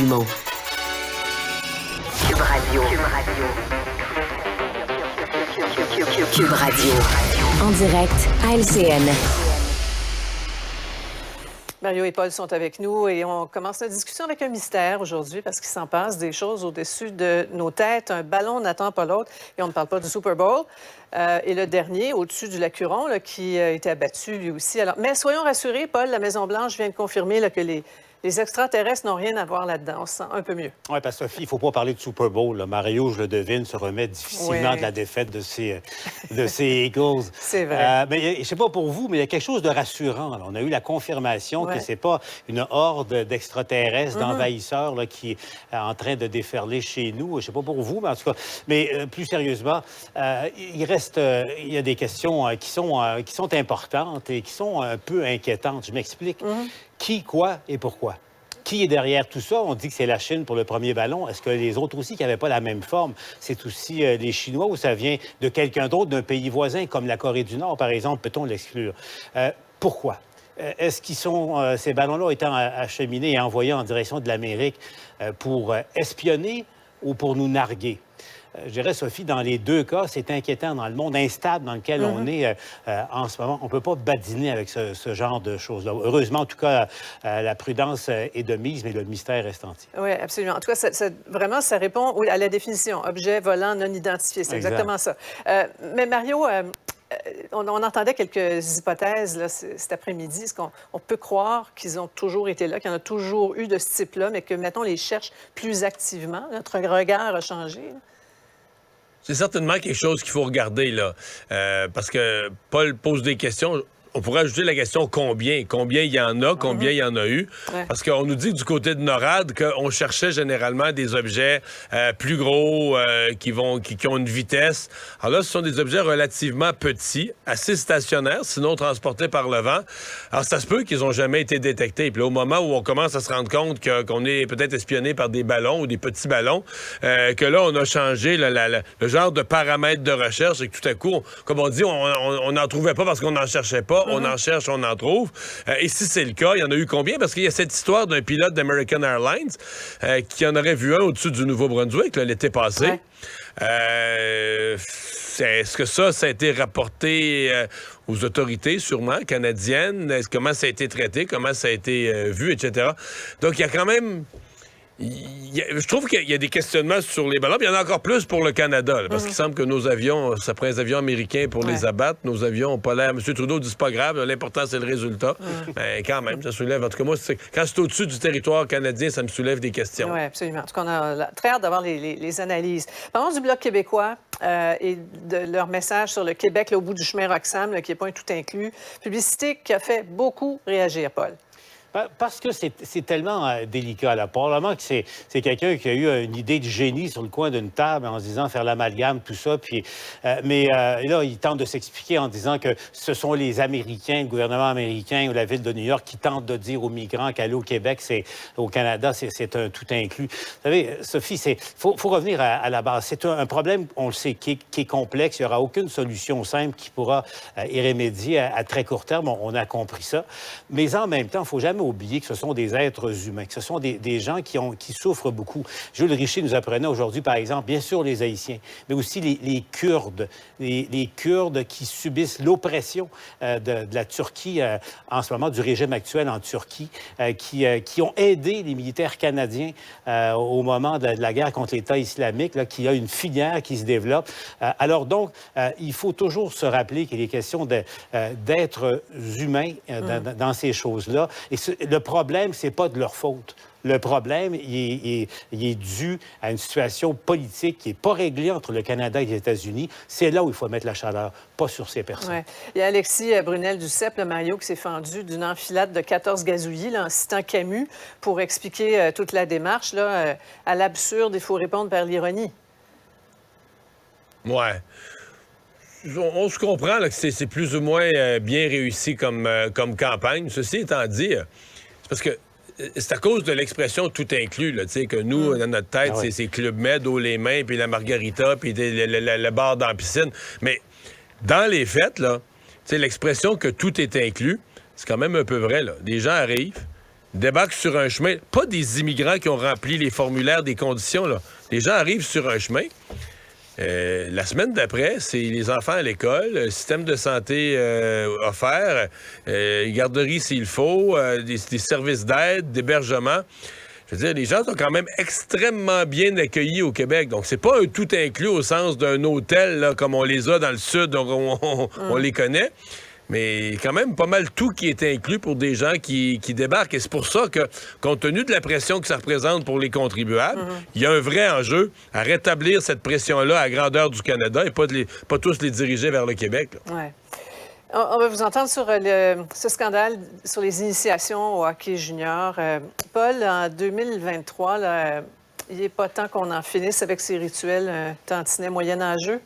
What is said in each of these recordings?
Dumont. Cube Radio. Cube Radio. En direct à LCN. Mario et Paul sont avec nous et on commence notre discussion avec un mystère aujourd'hui parce qu'il s'en passe des choses au-dessus de nos têtes. Un ballon n'attend pas l'autre et on ne parle pas du Super Bowl. Et le dernier, au-dessus du lac Huron, là, qui a été abattu lui aussi. Alors, mais soyons rassurés, Paul, la Maison-Blanche vient de confirmer là, que les extraterrestres n'ont rien à voir là-dedans. On se sent un peu mieux. Oui, parce que Sophie, il ne faut pas parler de Super Bowl. Là. Mario, je le devine, se remet difficilement de la défaite de ses Eagles. C'est vrai. Mais je ne sais pas pour vous, mais il y a quelque chose de rassurant. Là. On a eu la confirmation que ce n'est pas une horde d'extraterrestres, d'envahisseurs là, qui est en train de déferler chez nous. Je ne sais pas pour vous, mais en tout cas. Mais plus sérieusement, il y a des questions qui sont importantes et qui sont un peu inquiétantes. Je m'explique. Qui, quoi et pourquoi? Qui est derrière tout ça? On dit que c'est la Chine pour le premier ballon. Est-ce que les autres aussi, qui n'avaient pas la même forme, c'est aussi les Chinois ou ça vient de quelqu'un d'autre, d'un pays voisin, comme la Corée du Nord, par exemple? Peut-on l'exclure? Pourquoi? Est-ce qu'ils sont, ces ballons-là étant acheminés et envoyés en direction de l'Amérique pour espionner ou pour nous narguer? Je dirais, Sophie, dans les deux cas, c'est inquiétant dans le monde instable dans lequel on est en ce moment. On ne peut pas badiner avec ce genre de choses-là. Heureusement, en tout cas, la prudence est de mise, mais le mystère reste entier. Oui, absolument. En tout cas, vraiment, ça répond à la définition. Objet volant non identifié. C'est exactement ça. Mais Mario... on entendait quelques hypothèses là, cet après-midi. Est-ce qu'on peut croire qu'ils ont toujours été là, qu'il y en a toujours eu de ce type-là, mais que, mettons, les cherche plus activement? Notre regard a changé. Là? C'est certainement quelque chose qu'il faut regarder, là. Parce que Paul pose des questions. On pourrait ajouter la question combien? Combien il y en a? Combien il y en a eu? Ouais. Parce qu'on nous dit du côté de NORAD qu'on cherchait généralement des objets plus gros qui ont une vitesse. Alors là, ce sont des objets relativement petits, assez stationnaires, sinon transportés par le vent. Alors ça se peut qu'ils n'ont jamais été détectés. Puis là, au moment où on commence à se rendre compte qu'on est peut-être espionné par des ballons ou des petits ballons, que là, on a changé le genre de paramètres de recherche et que tout à coup, comme on dit, on n'en trouvait pas parce qu'on n'en cherchait pas. On en cherche, on en trouve. Et si c'est le cas, il y en a eu combien? Parce qu'il y a cette histoire d'un pilote d'American Airlines qui en aurait vu un au-dessus du Nouveau-Brunswick l'été passé. Ouais. Est-ce que ça a été rapporté aux autorités, sûrement, canadiennes? Comment ça a été traité? Comment ça a été vu, etc.? Donc, il y a quand même... je trouve qu'il y a des questionnements sur les ballons. Puis il y en a encore plus pour le Canada, là, parce qu'il semble que nos avions, ça prend des avions américains pour les abattre. Nos avions n'ont pas l'air... M. Trudeau dit c'est pas grave, l'important c'est le résultat. Mais quand même, ça soulève... En tout cas, moi, quand c'est au-dessus du territoire canadien, ça me soulève des questions. Oui, absolument. En tout cas, on a très hâte d'avoir les analyses. Parlons du Bloc québécois et de leur message sur le Québec, là, au bout du chemin Roxham, là, qui n'est pas un tout inclus. Publicité qui a fait beaucoup réagir, Paul. Parce que c'est tellement délicat. Là. Probablement que c'est quelqu'un qui a eu une idée de génie sur le coin d'une table en se disant faire l'amalgame, tout ça. Puis, mais là, il tente de s'expliquer en disant que ce sont les Américains, le gouvernement américain ou la Ville de New York qui tentent de dire aux migrants qu'aller au Québec, au Canada, c'est un tout inclus. Vous savez, Sophie, faut revenir à la base. C'est un problème, on le sait, qui est complexe. Il n'y aura aucune solution simple qui pourra y remédier à très court terme. On a compris ça. Mais en même temps, il ne faut jamais oublier que ce sont des êtres humains, que ce sont des gens qui souffrent beaucoup. Jules Richer nous apprenait aujourd'hui, par exemple, bien sûr les Haïtiens, mais aussi les Kurdes, les Kurdes qui subissent l'oppression de la Turquie en ce moment, du régime actuel en Turquie, qui ont aidé les militaires canadiens au moment de la guerre contre l'État islamique, là, qui a une filière qui se développe. Alors donc, il faut toujours se rappeler qu'il est question d'êtres humains dans ces choses-là. Et le problème, c'est pas de leur faute. Le problème, il est dû à une situation politique qui n'est pas réglée entre le Canada et les États-Unis. C'est là où il faut mettre la chaleur, pas sur ces personnes. Ouais. Il y a Alexis Brunel-Duceppe, le Mario, qui s'est fendu d'une enfilade de 14 gazouillis là, en citant Camus pour expliquer toute la démarche. Là, à l'absurde, il faut répondre par l'ironie. Ouais. On se comprend là, que c'est plus ou moins bien réussi comme campagne. Ceci étant dit, c'est parce que c'est à cause de l'expression tout inclus, là, que nous, dans notre tête, c'est Club Med, eau les mains, puis la margarita, puis le bar dans la piscine. Mais dans les faits, là, l'expression que tout est inclus, c'est quand même un peu vrai. Là. Des gens arrivent, débarquent sur un chemin, pas des immigrants qui ont rempli les formulaires des conditions, là. Les gens arrivent sur un chemin. La semaine d'après, c'est les enfants à l'école, système de santé offert, garderie s'il faut, des services d'aide, d'hébergement. Je veux dire, les gens sont quand même extrêmement bien accueillis au Québec. Donc, c'est pas un tout inclus au sens d'un hôtel, là, comme on les a dans le Sud, donc on les connaît. Mais quand même pas mal tout qui est inclus pour des gens qui débarquent. Et c'est pour ça que, compte tenu de la pression que ça représente pour les contribuables, il y a un vrai enjeu à rétablir cette pression-là à grandeur du Canada et pas tous les diriger vers le Québec. Oui. On va vous entendre sur ce scandale sur les initiations au hockey junior. Paul, en 2023, là, il n'est pas temps qu'on en finisse avec ces rituels tantinets moyen-âgeux.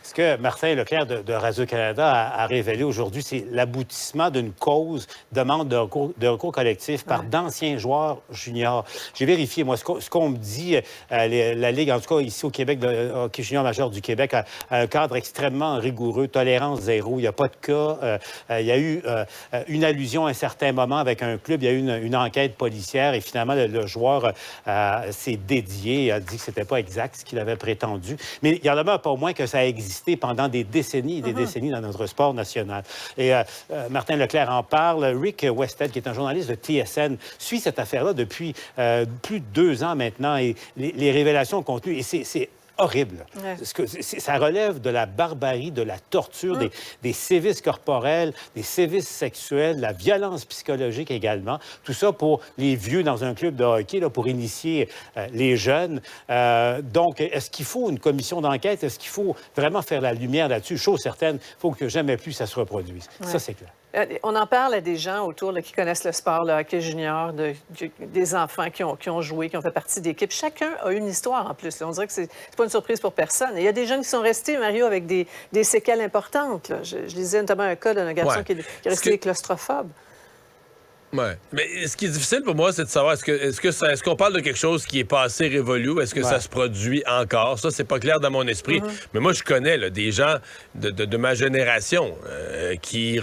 Ce que Martin Leclerc de Radio-Canada a révélé aujourd'hui, c'est l'aboutissement d'une cause, demande de recours collectif par d'anciens joueurs juniors. J'ai vérifié, moi, ce qu'on me dit, la Ligue, en tout cas ici au Québec, le hockey junior majeur du Québec, a un cadre extrêmement rigoureux, tolérance zéro, il n'y a pas de cas. Il y a eu une allusion à un certain moment avec un club, il y a eu une enquête policière et finalement, le joueur s'est dédié, a dit que c'était pas exact ce qu'il avait prétendu. Mais il y en a pas au moins que ça a existé pendant des décennies et des décennies dans notre sport national. Et Martin Leclerc en parle. Rick Westhead, qui est un journaliste de TSN, suit cette affaire-là depuis plus de 2 ans maintenant et les révélations contenues. Et c'est horrible. Ouais. Ça relève de la barbarie, de la torture, des sévices corporels, des sévices sexuels, de la violence psychologique également. Tout ça pour les vieux dans un club de hockey, là, pour initier les jeunes. Donc, est-ce qu'il faut une commission d'enquête? Est-ce qu'il faut vraiment faire la lumière là-dessus? Chose certaine, il faut que jamais plus ça se reproduise. Ouais. Ça, c'est clair. On en parle à des gens autour là, qui connaissent le sport, le hockey junior, des enfants qui ont joué, qui ont fait partie d'équipes. Chacun a une histoire en plus. Là. On dirait que c'est pas une surprise pour personne. Et il y a des jeunes qui sont restés, Mario, avec des séquelles importantes. Là. Je lisais notamment un cas d'un garçon qui est resté claustrophobe. Oui. Mais ce qui est difficile pour moi, c'est de savoir est-ce qu'on parle de quelque chose qui est passé révolu ou est-ce que ça se produit encore? Ça, c'est pas clair dans mon esprit. Mais moi, je connais là, des gens de ma génération qui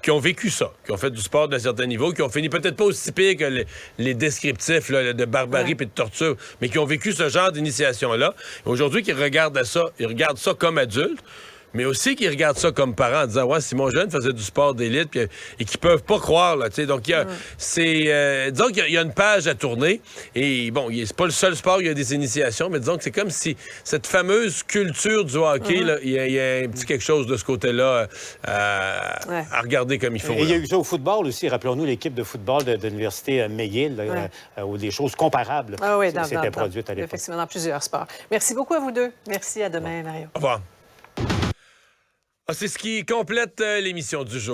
ont vécu ça, qui ont fait du sport d'un certain niveau, qui ont fini peut-être pas aussi pire que les descriptifs là, de barbarie et de torture, mais qui ont vécu ce genre d'initiation-là. Aujourd'hui, ils regardent ça comme adultes. Mais aussi qu'ils regardent ça comme parents en disant « Ouais, si mon jeune faisait du sport d'élite et qu'ils peuvent pas croire, là, tu sais. » Donc, disons qu'il y a une page à tourner. Et bon, c'est pas le seul sport où il y a des initiations, mais disons que c'est comme si cette fameuse culture du hockey, là, il y a un petit quelque chose de ce côté-là à regarder comme il faut. Et il y a eu ça au football aussi. Rappelons-nous l'équipe de football de l'Université McGill, où des choses comparables s'étaient produites à l'époque. Effectivement, dans plusieurs sports. Merci beaucoup à vous deux. Merci, à demain, Mario. Au revoir. C'est ce qui complète l'émission du jour.